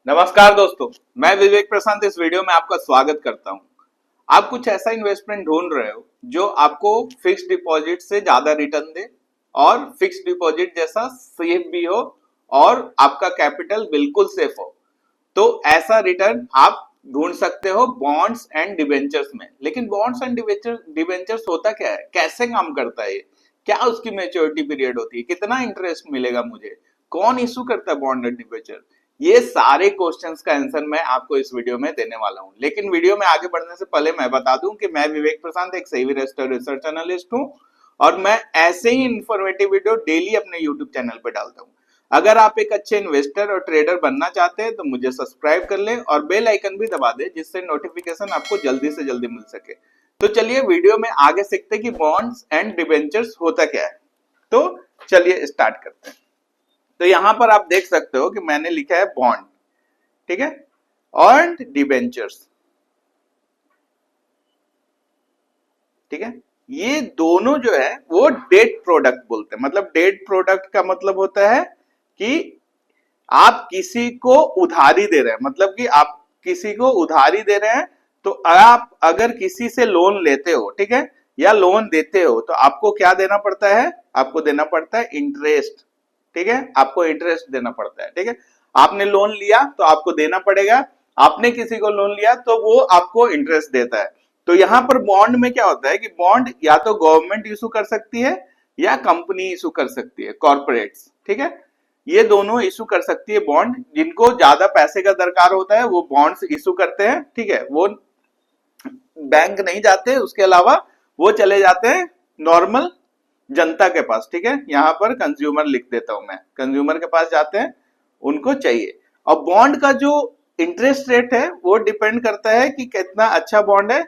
नमस्कार दोस्तों, मैं विवेक प्रशांत इस वीडियो में आपका स्वागत करता हूं। आप कुछ ऐसा इन्वेस्टमेंट ढूंढ रहे हो जो आपको फिक्स्ड डिपॉजिट से ज्यादा रिटर्न दे और फिक्स्ड डिपॉजिट जैसा सेफ भी हो और आपका कैपिटल बिल्कुल सेफ हो, तो ऐसा रिटर्न आप ढूंढ सकते हो बॉन्ड्स एंड डिबेंचर्स में। लेकिन बॉन्ड्स एंड डिबेंचर्स होता क्या है, कैसे काम करता है, क्या उसकी मैच्योरिटी पीरियड होती है, कितना इंटरेस्ट मिलेगा मुझे, कौन इशू करता है बॉन्ड एंड डिबेंचर, ये सारे क्वेश्चंस का आंसर मैं आपको इस वीडियो में देने वाला हूं। लेकिन वीडियो में आगे बढ़ने से पहले मैं बता दूं कि मैं विवेक प्रशांत एक सेबी रजिस्टर्ड रिसर्च एनालिस्ट हूं और मैं ऐसे ही इंफॉर्मेटिव वीडियो डेली अपने यूट्यूब चैनल पर डालता हूं। अगर आप एक अच्छे इन्वेस्टर और ट्रेडर बनना चाहते हैं तो मुझे सब्सक्राइब कर लें और बेल आइकन भी दबा दें, जिससे नोटिफिकेशन आपको जल्दी से जल्दी मिल सके। तो चलिए वीडियो में आगे सीखते हैं कि बॉन्ड्स एंड डिबेंचर्स होता क्या है। तो चलिए स्टार्ट करते हैं। तो यहां पर आप देख सकते हो कि मैंने लिखा है बॉन्ड, ठीक है, और डिबेंचर्स, ठीक है। ये दोनों जो है वो डेट प्रोडक्ट बोलते हैं। मतलब डेट प्रोडक्ट का मतलब होता है कि आप किसी को उधारी दे रहे हैं, मतलब कि आप किसी को उधारी दे रहे हैं। तो आप अगर किसी से लोन लेते हो, ठीक है, या लोन देते हो, तो आपको क्या देना पड़ता है, आपको देना पड़ता है इंटरेस्ट, ठीक है, आपको इंटरेस्ट देना पड़ता है, ठीक है। आपने लोन लिया तो आपको देना पड़ेगा, आपने किसी को लोन लिया तो वो आपको इंटरेस्ट देता है। तो यहां पर बॉन्ड में क्या होता है कि बॉन्ड या तो गवर्नमेंट इशू कर सकती है या कंपनी इशू कर सकती है, कॉर्पोरेट्स, ठीक है, ये दोनों इशू कर सकती है बॉन्ड। जिनको ज्यादा पैसे का दरकार होता है वो बॉन्ड्स इशू करते हैं, ठीक है, वो बैंक नहीं जाते, उसके अलावा वो चले जाते हैं नॉर्मल जनता के पास, ठीक है। यहां पर कंज्यूमर लिख देता हूं मैं, कंज्यूमर के पास जाते हैं, उनको चाहिए। और बॉन्ड का जो इंटरेस्ट रेट है वो डिपेंड करता है कि कितना अच्छा बॉन्ड है।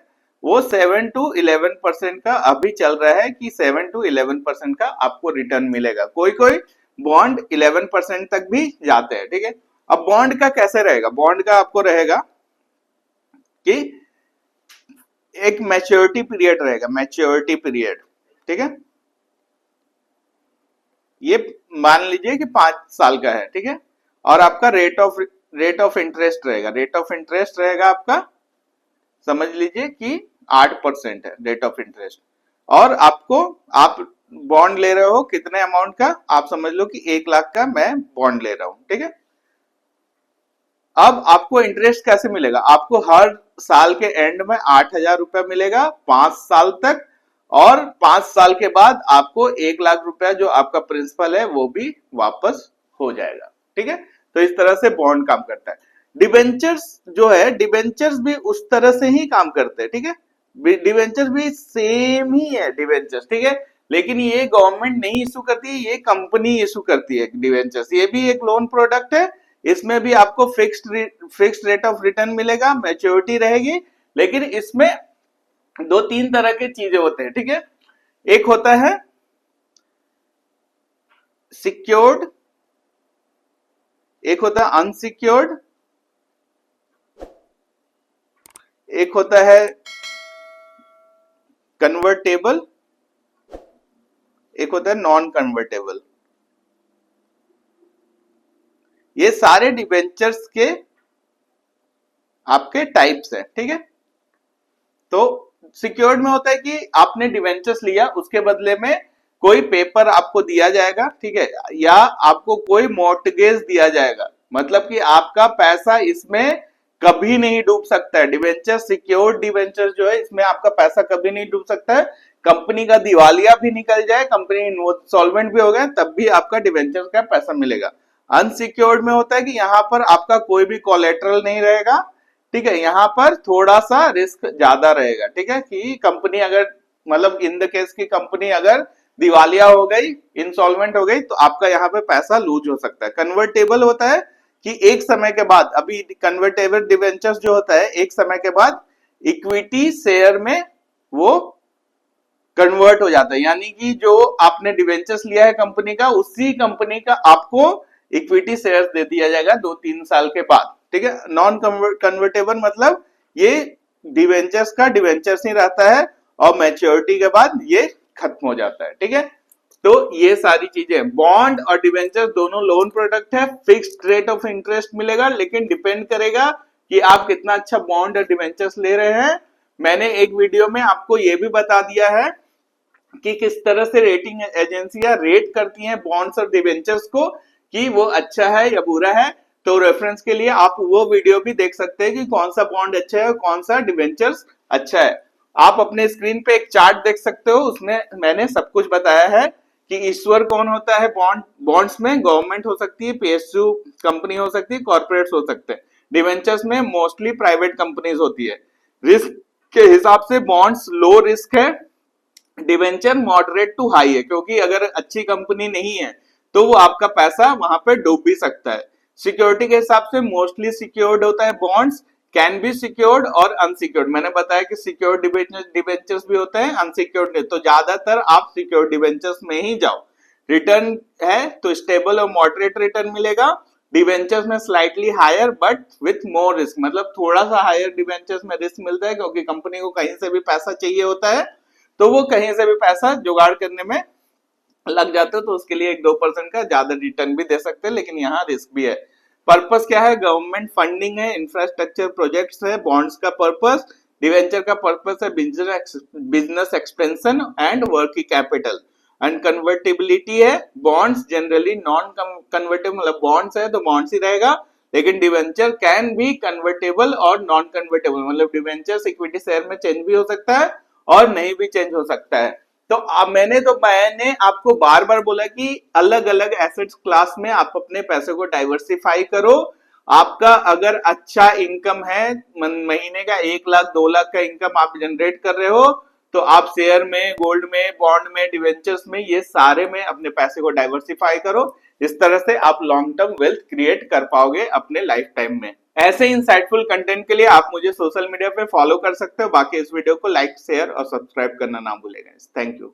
वो 7 to 11% का अभी चल रहा है कि 7 to 11% का आपको रिटर्न मिलेगा। कोई कोई बॉन्ड 11% तक भी जाते हैं, ठीक है। अब बॉन्ड का कैसे रहेगा, बॉन्ड का आपको रहेगा कि एक मैच्योरिटी पीरियड रहेगा, मैच्योरिटी पीरियड, ठीक है। ये मान लीजिए कि 5 साल का है, ठीक है। और आपका रेट ऑफ इंटरेस्ट रहेगा, रेट ऑफ इंटरेस्ट रहेगा आपका, समझ लीजिए कि 8% है रेट ऑफ इंटरेस्ट। और आपको, आप बॉन्ड ले रहे हो कितने अमाउंट का, आप समझ लो कि 1 लाख का मैं बॉन्ड ले रहा हूं, ठीक है। अब आपको इंटरेस्ट कैसे मिलेगा, आपको हर साल के एंड में 8,000 रुपया मिलेगा 5 साल तक। और 5 साल के बाद आपको 1 लाख रुपया जो आपका प्रिंसिपल है वो भी वापस हो जाएगा, ठीक है। तो इस तरह से बॉन्ड काम करता है। डिबेंचर्स जो है, डिबेंचर्स भी उस तरह से ही काम करते हैं, ठीक है। डिबेंचर्स भी सेम ही है डिबेंचर्स, ठीक है। लेकिन ये गवर्नमेंट नहीं इशू करती है, ये कंपनी इशू करती है डिबेंचर्स। ये भी एक लोन प्रोडक्ट है, इसमें भी आपको फिक्स्ड रेट ऑफ रिटर्न मिलेगा, मैच्योरिटी रहेगी। लेकिन इसमें 2-3 तरह के चीजें होते हैं, ठीक है। एक होता है सिक्योर्ड, एक होता है अनसिक्योर्ड, एक होता है कन्वर्टेबल, एक होता है नॉन कन्वर्टेबल। ये सारे डिबेंचर्स के आपके टाइप्स हैं, ठीक है। तो सिक्योर्ड में होता है कि आपने डिवेंचर्स लिया, उसके बदले में कोई पेपर आपको दिया जाएगा, ठीक है, या आपको कोई मॉर्टगेज दिया जाएगा। मतलब कि आपका पैसा इसमें कभी नहीं डूब सकता है। डिवेंचर, सिक्योर्ड डिवेंचर जो है, इसमें आपका पैसा कभी नहीं डूब सकता है। कंपनी का दिवालिया भी निकल जाए, कंपनी इंसॉल्वेंट भी हो गया, तब भी आपका डिवेंचर का पैसा मिलेगा। अनसिक्योर्ड में होता है कि यहां पर आपका कोई भी कोलेटरल नहीं रहेगा, ठीक है, यहां पर थोड़ा सा रिस्क ज्यादा रहेगा, ठीक है, कि कंपनी अगर, मतलब इन द केस की कंपनी अगर दिवालिया हो गई, इंसॉल्वेंट हो गई, तो आपका यहाँ पे पैसा लूज हो सकता है। कन्वर्टेबल होता है कि एक समय के बाद, अभी कन्वर्टेबल डिवेंचर्स जो होता है, एक समय के बाद इक्विटी शेयर में वो कन्वर्ट हो जाता है। यानी कि जो आपने डिवेंचर्स लिया है कंपनी का, उसी कंपनी का आपको इक्विटी शेयर दे दिया जाएगा 2-3 साल के बाद, ठीक है। नॉन कन्वर्टेबल मतलब ये डिवेंचर्स का डिवेंचर्स ही रहता है और मैच्योरिटी के बाद ये खत्म हो जाता है, ठीक है। तो ये सारी चीजें, बॉन्ड और डिवेंचर दोनों लोन प्रोडक्ट है, फिक्स्ड रेट ऑफ इंटरेस्ट मिलेगा, लेकिन डिपेंड करेगा कि आप कितना अच्छा बॉन्ड और डिवेंचर्स ले रहे हैं। मैंने एक वीडियो में आपको ये भी बता दिया है कि किस तरह से रेटिंग एजेंसियां रेट करती हैं बॉन्ड्स और डिवेंचर्स को, कि वो अच्छा है या बुरा है। तो रेफरेंस के लिए आप वो वीडियो भी देख सकते हैं कि कौन सा बॉन्ड अच्छा है और कौन सा डिवेंचर्स अच्छा है। आप अपने स्क्रीन पे एक चार्ट देख सकते हो, उसमें मैंने सब कुछ बताया है कि ईश्वर कौन होता है बॉन्ड्स में, गवर्नमेंट हो सकती है, पीएसयू कंपनी हो सकती है, कॉर्पोरेट्स हो सकते हैं। डिवेंचर्स में मोस्टली प्राइवेट कंपनीज होती है। रिस्क के हिसाब से बॉन्ड्स लो रिस्क है, डिवेंचर मॉडरेट टू हाई है, क्योंकि अगर अच्छी कंपनी नहीं है तो वो आपका पैसा वहां पे डूब भी सकता है। सिक्योरिटी के हिसाब से मोस्टली सिक्योर्ड होता है बॉन्ड्स, कैन बी सिक्योर्ड और अनसिक्योर्ड। मैंने बताया कि सिक्योर्ड डिवेंचर्स भी होते हैं, अनसिक्योर्ड नहीं, तो ज्यादातर आप सिक्योर्ड डिवेंचर्स में ही जाओ। रिटर्न है तो स्टेबल और मॉडरेट रिटर्न मिलेगा। डिवेंचर्स में slightly higher but with more risk, मतलब थोड़ा सा हायर डिवेंचर्स में रिस्क मिलता है, क्योंकि कंपनी को कहीं से भी पैसा चाहिए होता है, तो वो कहीं से भी पैसा जुगाड़ करने में लग जाते हो, तो उसके लिए 1-2% का ज्यादा रिटर्न भी दे सकते हैं, लेकिन यहाँ रिस्क भी है। पर्पस क्या है? गवर्नमेंट फंडिंग है, इंफ्रास्ट्रक्चर प्रोजेक्ट्स है बॉन्ड्स का पर्पस। डिवेंचर का पर्पस है business expansion and working capital. Unconvertibility है, बॉन्ड्स जनरली नॉन कन्वर्टेबल, मतलब बॉन्ड्स है तो बॉन्ड्स ही रहेगा, लेकिन डिवेंचर कैन बी कन्वर्टेबल और नॉन कन्वर्टेबल, मतलब डिवेंचर इक्विटी शेयर में चेंज भी हो सकता है और नहीं भी चेंज हो सकता है। तो मैंने आपको बार बार बोला कि अलग अलग एसेट्स क्लास में आप अपने पैसे को डाइवर्सिफाई करो। आपका अगर अच्छा इनकम है, महीने का 1 लाख 2 लाख का इनकम आप जनरेट कर रहे हो, तो आप शेयर में, गोल्ड में, बॉन्ड में, डिवेंचर्स में, ये सारे में अपने पैसे को डाइवर्सिफाई करो। इस तरह से आप लॉन्ग टर्म वेल्थ क्रिएट कर पाओगे अपने लाइफ टाइम में। ऐसे इंसाइटफुल कंटेंट के लिए आप मुझे सोशल मीडिया पे फॉलो कर सकते हो। बाकी इस वीडियो को लाइक, शेयर और सब्सक्राइब करना ना भूलेगा। Thank you.